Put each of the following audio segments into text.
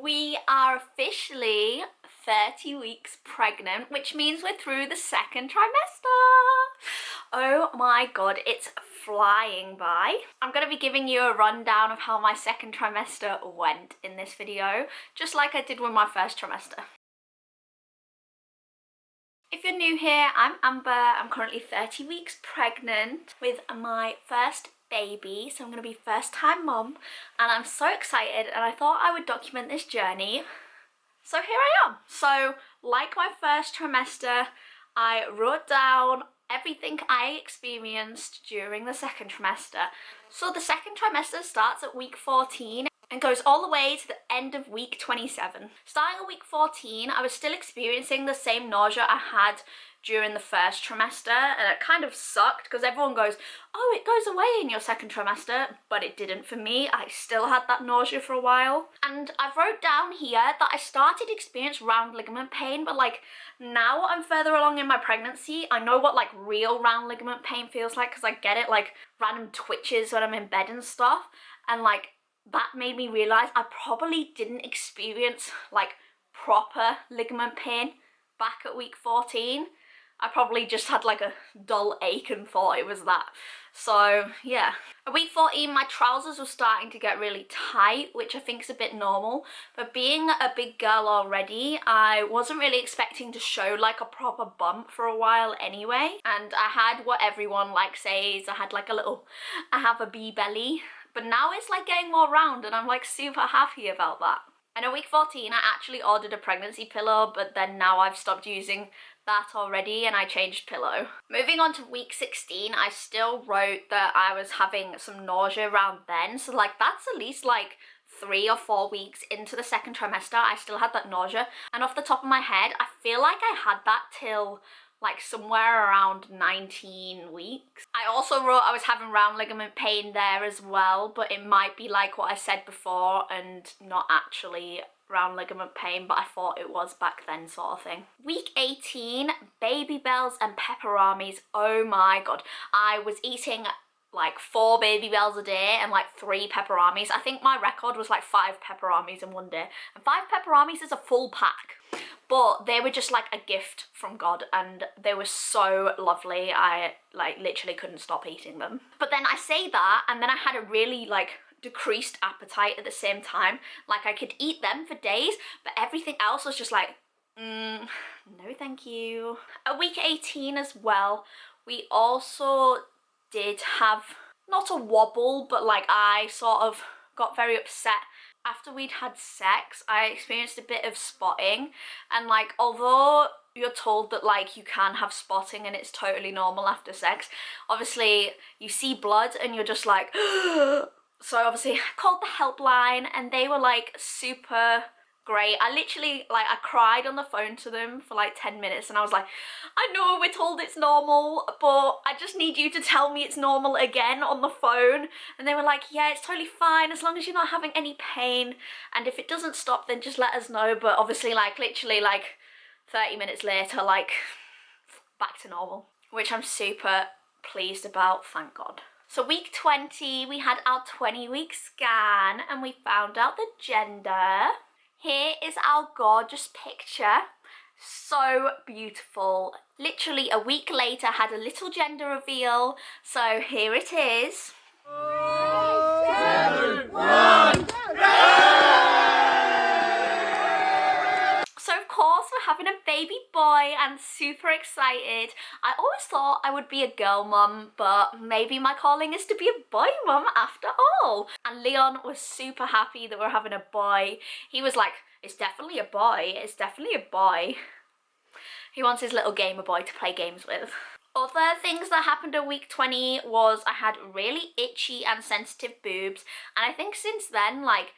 we are officially 30 weeks pregnant, which means we're through the second trimester. Oh my god, it's flying by. I'm going to be giving you a rundown of how my second trimester went in this video, just like I did with my first trimester. If you're new here, I'm Amber. I'm currently 30 weeks pregnant with my first baby, so I'm going to be first time mom, and I'm so excited, and I thought I would document this journey. So here I am. So like my first trimester, I wrote down everything I experienced during the second trimester. So the second trimester starts at week 14 and goes all the way to the end of week 27. Starting at week 14, I was still experiencing the same nausea I had during the first trimester, and it kind of sucked because everyone goes, oh, it goes away in your second trimester, but it didn't for me. I still had that nausea for a while. And I wrote down here that I started to experience round ligament pain, but like now I'm further along in my pregnancy, I know what like real round ligament pain feels like because I get it like random twitches when I'm in bed and stuff, and like that made me realise I probably didn't experience like proper ligament pain back at week 14. I probably just had like a dull ache and thought it was that. So yeah. At week 14 my trousers were starting to get really tight, which I think is a bit normal, but being a big girl already, I wasn't really expecting to show like a proper bump for a while anyway. And I had what everyone like says, I have a bee belly, but now it's like getting more round and I'm like super happy about that. And at week 14 I actually ordered a pregnancy pillow, but then now I've stopped using that already and I changed pillow. Moving on to week 16, I still wrote that I was having some nausea around then, so like that's at least like 3 or 4 weeks into the second trimester I still had that nausea, and off the top of my head I feel like I had that till like somewhere around 19 weeks. I also wrote I was having round ligament pain there as well, but it might be like what I said before and not actually round ligament pain, but I thought it was back then sort of thing. Week 18, baby bells and pepperomis. Oh my god. I was eating like 4 baby bells a day and like 3 pepperomis. I think my record was like 5 pepperomis in one day. And 5 pepperomis is a full pack. But they were just like a gift from God and they were so lovely. I like literally couldn't stop eating them. But then I say that and then I had a really like decreased appetite at the same time. Like I could eat them for days, but everything else was just like, no thank you. At week 18 as well, we also did have, not a wobble, but like I sort of got very upset. After we'd had sex, I experienced a bit of spotting, and like although you're told that like you can have spotting and it's totally normal after sex, obviously you see blood and you're just like so obviously I called the helpline and they were like super great. I literally like I cried on the phone to them for like 10 minutes and I was like, I know we're told it's normal, but I just need you to tell me it's normal again on the phone. And they were like, yeah, it's totally fine as long as you're not having any pain, and if it doesn't stop then just let us know. But obviously like literally like 30 minutes later, like back to normal, which I'm super pleased about, thank God. So week 20 we had our 20-week scan and we found out the gender. Here is our gorgeous picture. So beautiful. Literally a week later had a little gender reveal. So here it is. 7, 1, So of course we're having a baby boy and super excited. I always thought I would be a girl mum, but maybe my calling is to be a boy mum after all. And Leon was super happy that we're having a boy. He was like, it's definitely a boy, it's definitely a boy. He wants his little gamer boy to play games with. Other things that happened at week 20 was I had really itchy and sensitive boobs, and I think since then like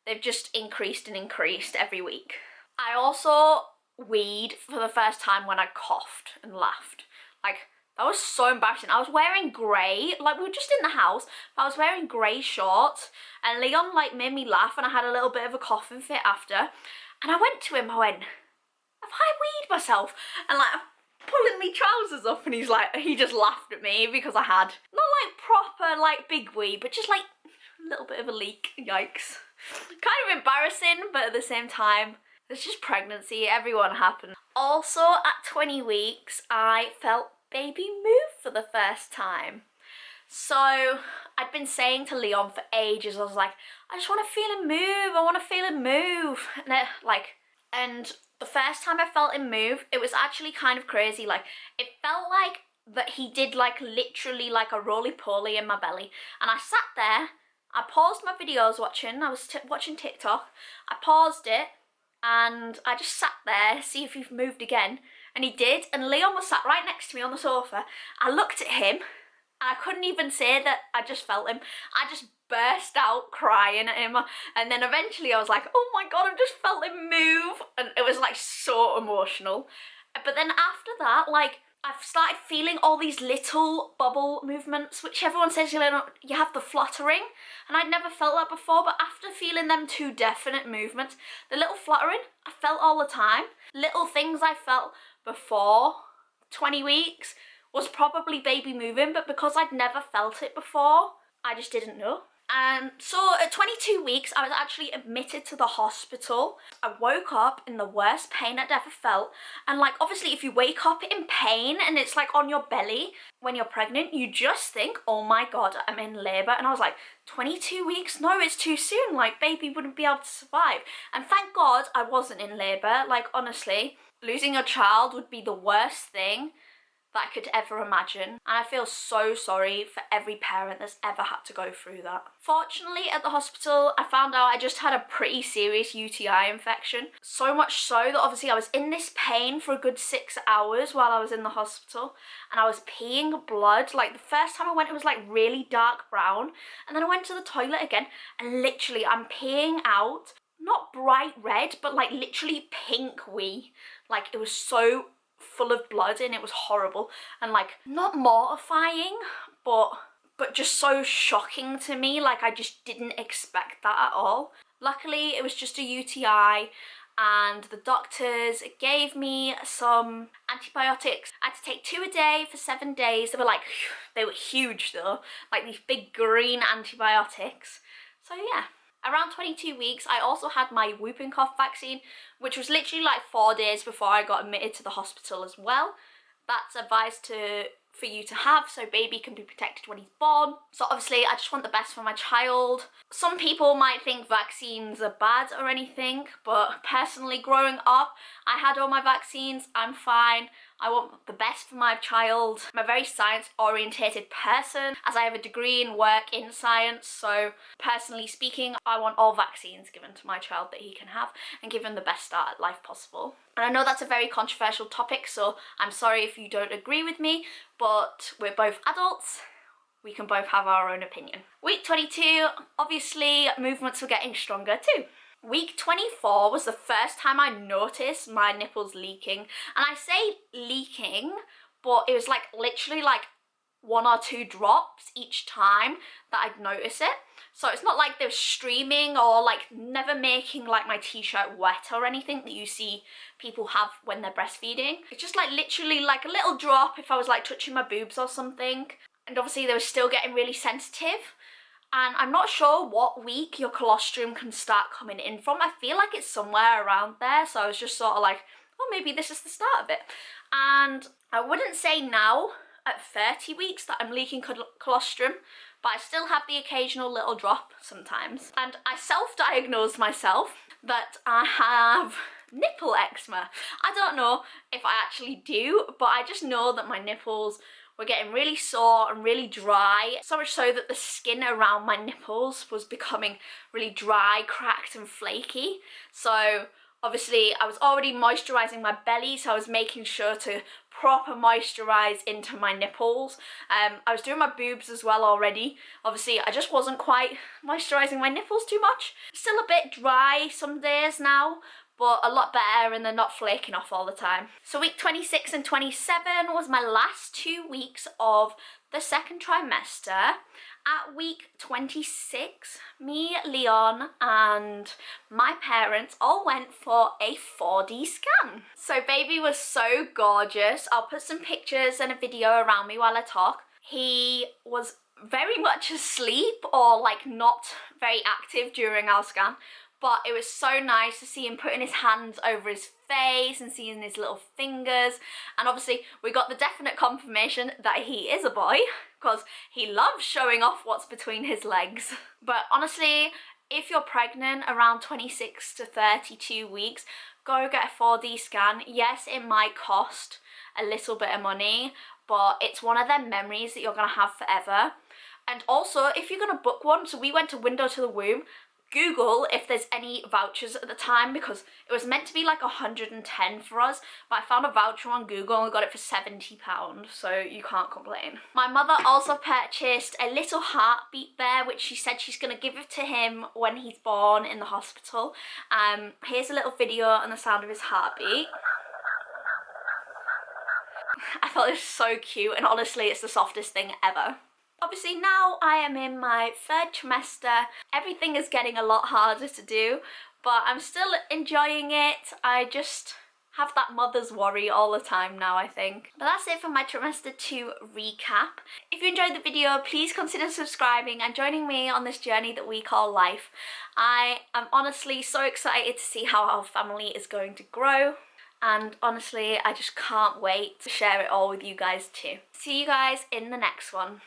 they've just increased and increased every week. I also weed for the first time when I coughed and laughed. Like, that was so embarrassing. I was wearing grey, like we were just in the house, but I was wearing grey shorts and Leon like made me laugh and I had a little bit of a coughing fit after. And I went to him, I went, have I weed myself? And like, I'm pulling me trousers up and he just laughed at me because I had, not like proper like big wee, but just like a little bit of a leak, yikes. kind of embarrassing, but at the same time, it's just pregnancy, everyone happens. Also, at 20 weeks, I felt baby move for the first time. So I'd been saying to Leon for ages, I was like, I just want to feel him move, I want to feel him move. And the first time I felt him move, it was actually kind of crazy. Like, it felt like that he did like literally like a roly-poly in my belly. And I sat there, I paused my videos watching, I was watching TikTok, I paused it, and I just sat there, see if he moved again. And he did, and Leon was sat right next to me on the sofa. I looked at him, and I couldn't even say that I just felt him. I just burst out crying at him, and then eventually I was like, oh my god, I've just felt him move, and it was like so emotional. But then after that, like, I've started feeling all these little bubble movements, which everyone says you have the fluttering, and I'd never felt that before, but after feeling them two definite movements, the little fluttering I felt all the time. Little things I felt before 20 weeks was probably baby moving, but because I'd never felt it before, I just didn't know. And so at 22 weeks, I was actually admitted to the hospital. I woke up in the worst pain I'd ever felt. And like, obviously if you wake up in pain and it's like on your belly when you're pregnant, you just think, oh my god, I'm in labor. And I was like, 22 weeks? No, it's too soon. Like, baby wouldn't be able to survive. And thank god I wasn't in labor. Like, honestly, losing a child would be the worst thing that I could ever imagine, and I feel so sorry for every parent that's ever had to go through that. Fortunately, at the hospital, I found out I just had a pretty serious UTI infection. So much so that obviously I was in this pain for a good 6 hours while I was in the hospital, and I was peeing blood. Like, the first time I went, it was like really dark brown, and then I went to the toilet again, and literally I'm peeing out, not bright red, but like literally pink wee. Like, it was so full of blood and it was horrible, and like, not mortifying, but just so shocking to me. Like, I just didn't expect that at all. Luckily it was just a UTI, and the doctors gave me some antibiotics. I had to take 2 a day for 7 days. They were huge though, like these big green antibiotics. So yeah. Around 22 weeks, I also had my whooping cough vaccine, which was literally like 4 days before I got admitted to the hospital as well. That's advised for you to have so baby can be protected when he's born. So obviously I just want the best for my child. Some people might think vaccines are bad or anything, but personally, growing up, I had all my vaccines, I'm fine. I want the best for my child. I'm a very science-orientated person, as I have a degree in work in science, so personally speaking, I want all vaccines given to my child that he can have and give him the best start at life possible. And I know that's a very controversial topic, so I'm sorry if you don't agree with me, but we're both adults. We can both have our own opinion. Week 22, obviously movements were getting stronger too. Week 24 was the first time I noticed my nipples leaking. And I say leaking, but it was like literally like 1 or 2 drops each time that I'd notice it. So it's not like they're streaming or like never making like my t-shirt wet or anything that you see people have when they're breastfeeding. It's just like literally like a little drop if I was like touching my boobs or something. And obviously they were still getting really sensitive. And I'm not sure what week your colostrum can start coming in from. I feel like it's somewhere around there, so I was just sort of like, oh, maybe this is the start of it. And I wouldn't say now at 30 weeks that I'm leaking colostrum, but I still have the occasional little drop sometimes. And I self-diagnosed myself that I have nipple eczema. I don't know if I actually do, but I just know that my nipples were getting really sore and really dry, so much so that the skin around my nipples was becoming really dry, cracked and flaky. So obviously I was already moisturising my belly, so I was making sure to proper moisturise into my nipples. I was doing my boobs as well already. Obviously I just wasn't quite moisturising my nipples too much. Still a bit dry some days now, but a lot better, and they're not flaking off all the time. So week 26 and 27 was my last 2 weeks of the second trimester. At week 26, me, Leon, and my parents all went for a 4D scan. So baby was so gorgeous. I'll put some pictures and a video around me while I talk. He was very much asleep or like not very active during our scan, but it was so nice to see him putting his hands over his face and seeing his little fingers. And obviously we got the definite confirmation that he is a boy because he loves showing off what's between his legs. But honestly, if you're pregnant around 26 to 32 weeks, go get a 4D scan. Yes, it might cost a little bit of money, but it's one of them memories that you're gonna have forever. And also, if you're gonna book one, so we went to Window to the Womb, Google if there's any vouchers at the time, because it was meant to be like 110 for us, but I found a voucher on Google and got it for £70, so you can't complain. My mother also purchased a little heartbeat bear, which she said she's gonna give it to him when he's born in the hospital. Here's a little video on the sound of his heartbeat. I thought it was so cute, and honestly it's the softest thing ever. Obviously now I am in my 3rd trimester. Everything is getting a lot harder to do, but I'm still enjoying it. I just have that mother's worry all the time now, I think. But that's it for my trimester 2 recap. If you enjoyed the video, please consider subscribing and joining me on this journey that we call life. I am honestly so excited to see how our family is going to grow. And honestly, I just can't wait to share it all with you guys too. See you guys in the next one.